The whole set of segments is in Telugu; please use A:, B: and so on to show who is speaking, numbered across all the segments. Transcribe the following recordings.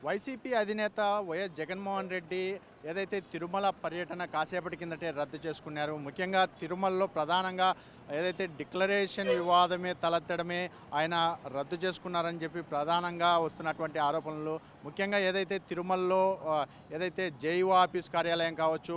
A: వైసీపీ అధినేత వైఎస్ జగన్మోహన్ రెడ్డి ఏదైతే తిరుమల పర్యటన కాసేపటి కిందటే రద్దు చేసుకున్నారు. ముఖ్యంగా తిరుమలలో ప్రధానంగా ఏదైతే డిక్లరేషన్ వివాదమే తలెత్తడమే ఆయన రద్దు చేసుకున్నారని చెప్పి ప్రధానంగా వస్తున్నటువంటి ఆరోపణలు. ముఖ్యంగా ఏదైతే తిరుమలలో ఏదైతే జేఈఓ ఆఫీస్ కార్యాలయం కావచ్చు,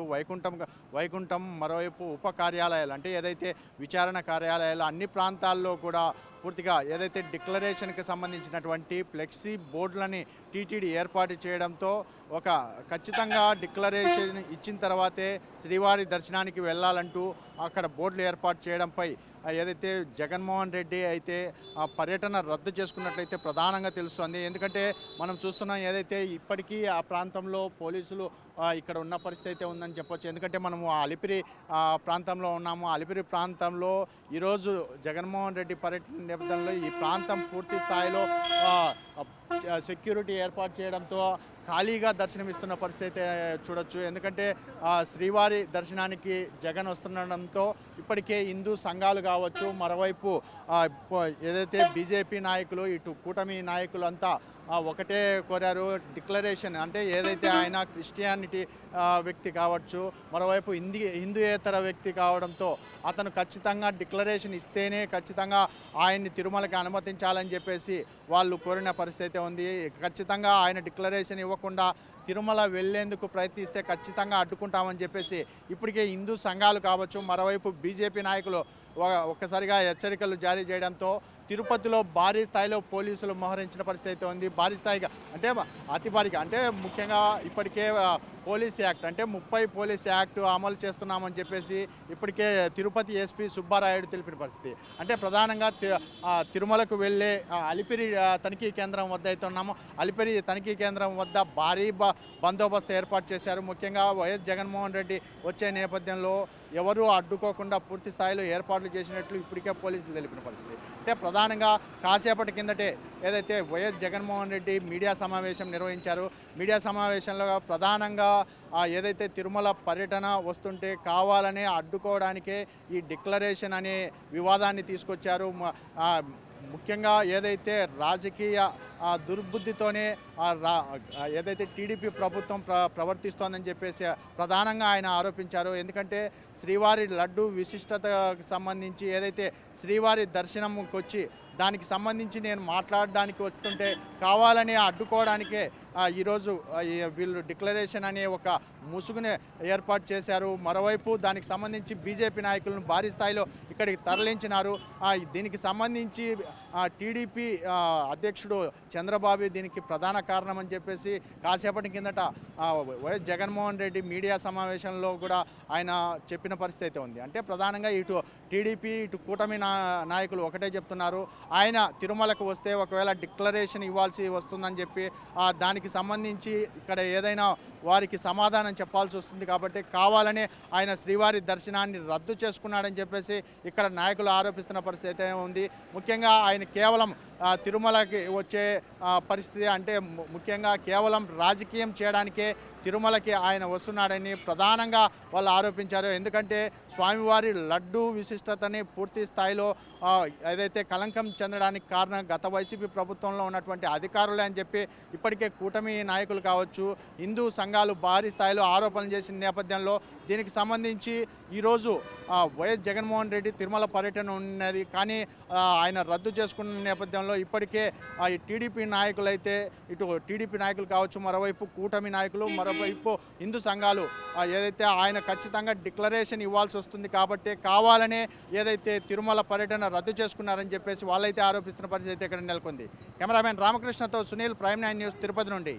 A: వైకుంఠం మరోవైపు ఉప కార్యాలయాలు అంటే ఏదైతే విచారణ కార్యాలయాలు అన్ని ప్రాంతాల్లో కూడా పూర్తిగా ఏదైతే డిక్లరేషన్కి సంబంధించినటువంటి ఫ్లెక్సీ బోర్డులని టీటీడీ ఏర్పాటు చేయడంతో ఒక ఖచ్చితంగా డిక్లరేషన్ ఇచ్చిన తర్వాతే శ్రీవారి దర్శనానికి వెళ్ళాలంటూ అక్కడ బోర్డులు ఏర్పాటు చేయడంపై ఏదైతే జగన్మోహన్ రెడ్డి అయితే ఆ పర్యటన రద్దు చేసుకున్నట్లయితే ప్రధానంగా తెలుస్తుంది. ఎందుకంటే మనం చూస్తున్నాం ఏదైతే ఇప్పటికీ ఆ ప్రాంతంలో పోలీసులు ఇక్కడ ఉన్న పరిస్థితి అయితే ఉందని చెప్పొచ్చు. ఎందుకంటే మనము అలిపిరి ప్రాంతంలో ఉన్నాము. అలిపిరి ప్రాంతంలో ఈరోజు జగన్మోహన్ రెడ్డి పర్యటన నేపథ్యంలో ఈ ప్రాంతం పూర్తి స్థాయిలో సెక్యూరిటీ ఏర్పాటు చేయడంతో ఖాళీగా దర్శనమిస్తున్న పరిస్థితి అయితే చూడొచ్చు. ఎందుకంటే శ్రీవారి దర్శనానికి జగన్ వస్తుండడంతో ఇప్పటికే హిందూ సంఘాలు కావచ్చు, మరోవైపు ఏదైతే బీజేపీ నాయకులు ఇటు కూటమి నాయకులు అంతా ఒకటే కోరారు డిక్లరేషన్. అంటే ఏదైతే ఆయన క్రిస్టియానిటీ వ్యక్తి కావచ్చు, మరోవైపు హిందూయేతర వ్యక్తి కావడంతో అతను ఖచ్చితంగా డిక్లరేషన్ ఇస్తేనే ఖచ్చితంగా ఆయన్ని తిరుమలకి అనుమతించాలని చెప్పేసి వాళ్ళు కోరిన పరిస్థితి ఉంది. ఖచ్చితంగా ఆయన డిక్లరేషన్ ఇవ్వకుండా తిరుమల వెళ్లేందుకు ప్రయత్నిస్తే ఖచ్చితంగా అడ్డుకుంటామని చెప్పేసి ఇప్పటికే హిందూ సంఘాలు కావచ్చు, మరోవైపు బీజేపీ నాయకులు ఒక్కసారిగా హెచ్చరికలు జారీ చేయడంతో తిరుపతిలో భారీ స్థాయిలో పోలీసులు మోహరించిన పరిస్థితి ఉంది. భారీ స్థాయిగా అంటే అతి భారీగా అంటే ముఖ్యంగా ఇప్పటికే పోలీస్ యాక్ట్ అంటే 30 పోలీస్ యాక్ట్ అమలు చేస్తున్నామని చెప్పేసి ఇప్పటికే తిరుపతి ఎస్పీ సుబ్బారాయుడు తెలిపిన పరిస్థితి. అంటే ప్రధానంగా తిరుమలకు వెళ్ళే అలిపిరి తనిఖీ కేంద్రం వద్ద అయితే ఉన్నాము. అలిపిరి తనిఖీ కేంద్రం వద్ద భారీ బందోబస్తు ఏర్పాటు చేశారు. ముఖ్యంగా వైఎస్ జగన్మోహన్ రెడ్డి వచ్చే నేపథ్యంలో ఎవరూ అడ్డుకోకుండా పూర్తి స్థాయిలో ఏర్పాట్లు చేసినట్లు ఇప్పటికే పోలీసులు తెలిపిన పరిస్థితి. అంటే ప్రధానంగా కాసేపటి కిందటే ఏదైతే వైఎస్ జగన్మోహన్ రెడ్డి మీడియా సమావేశం నిర్వహించారు. మీడియా సమావేశంలో ప్రధానంగా ఏదైతే తిరుమల పర్యటన వస్తుంటే కావాలనే అడ్డుకోవడానికే ఈ డిక్లరేషన్ అనే వివాదాన్ని తీసుకొచ్చారు. ముఖ్యంగా ఏదైతే రాజకీయ దుర్బుద్ధితోనే ఏదైతే టీడీపీ ప్రభుత్వం ప్రవర్తిస్తోందని చెప్పేసి ప్రధానంగా ఆయన ఆరోపించారు. ఎందుకంటే శ్రీవారి లడ్డు విశిష్టతకు సంబంధించి ఏదైతే శ్రీవారి దర్శనంకి వచ్చి దానికి సంబంధించి నేను మాట్లాడడానికి వస్తుంటే కావాలని అడ్డుకోవడానికే ఈరోజు వీళ్ళు డిక్లరేషన్ అనే ఒక ముసుగునే ఏర్పాటు చేశారు. మరోవైపు దానికి సంబంధించి బీజేపీ నాయకులను భారీ స్థాయిలో ఇక్కడికి తరలించినారు. దీనికి సంబంధించి టీడీపీ అధ్యక్షుడు చంద్రబాబు దీనికి ప్రధాన కారణం అని చెప్పేసి కాసేపటి కిందట వైఎస్ జగన్మోహన్ రెడ్డి మీడియా సమావేశంలో కూడా ఆయన చెప్పిన పరిస్థితి అయితే ఉంది. అంటే ప్రధానంగా ఇటు టీడీపీ ఇటు కూటమి నాయకులు ఒకటే చెప్తున్నారు, ఆయన తిరుమలకు వస్తే ఒకవేళ డిక్లరేషన్ ఇవ్వాల్సి వస్తుందని చెప్పి దానికి సంబంధించి ఇక్కడ ఏదైనా వారికి సమాధానం చెప్పాల్సి వస్తుంది కాబట్టి కావాలనే ఆయన శ్రీవారి దర్శనాన్ని రద్దు చేసుకున్నాడని చెప్పేసి ఇక్కడ నాయకులు ఆరోపిస్తున్న పరిస్థితి ఉంది. ముఖ్యంగా ఆయన కేవలం తిరుమలకి వచ్చే పరిస్థితి అంటే ముఖ్యంగా కేవలం రాజకీయం చేయడానికే తిరుమలకి ఆయన వస్తున్నాడని ప్రధానంగా వాళ్ళు ఆరోపించారు. ఎందుకంటే స్వామివారి లడ్డు విశిష్టతని పూర్తి స్థాయిలో ఏదైతే కలంకం చెందడానికి కారణం గత వైసీపీ ప్రభుత్వంలో ఉన్నటువంటి అధికారులే అని చెప్పి ఇప్పటికే కూటమి నాయకులు కావచ్చు, హిందూ సంఘాలు భారీ స్థాయిలో ఆరోపణలు చేసిన నేపథ్యంలో దీనికి సంబంధించి ఈరోజు వైఎస్ జగన్మోహన్ రెడ్డి తిరుమల పర్యటన ఉన్నది. కానీ ఆయన రద్దు చేసుకున్న నేపథ్యంలో ఇప్పటికే ఈ టీడీపీ నాయకులు అయితే ఇటు టీడీపీ నాయకులు కావచ్చు, మరోవైపు కూటమి నాయకులు, మరోవైపు హిందూ సంఘాలు ఏదైతే ఆయన ఖచ్చితంగా డిక్లరేషన్ ఇవ్వాల్సి వస్తుంది కాబట్టి కావాలనే ఏదైతే తిరుమల పర్యటన రద్దు చేసుకున్నారని చెప్పేసి వాళ్ళైతే ఆరోపిస్తున్న పరిస్థితి ఇక్కడ నెలకొంది. కెమెరామెన్ రామకృష్ణతో సునీల్, ప్రైమ్ 9 న్యూస్, తిరుపతి నుండి.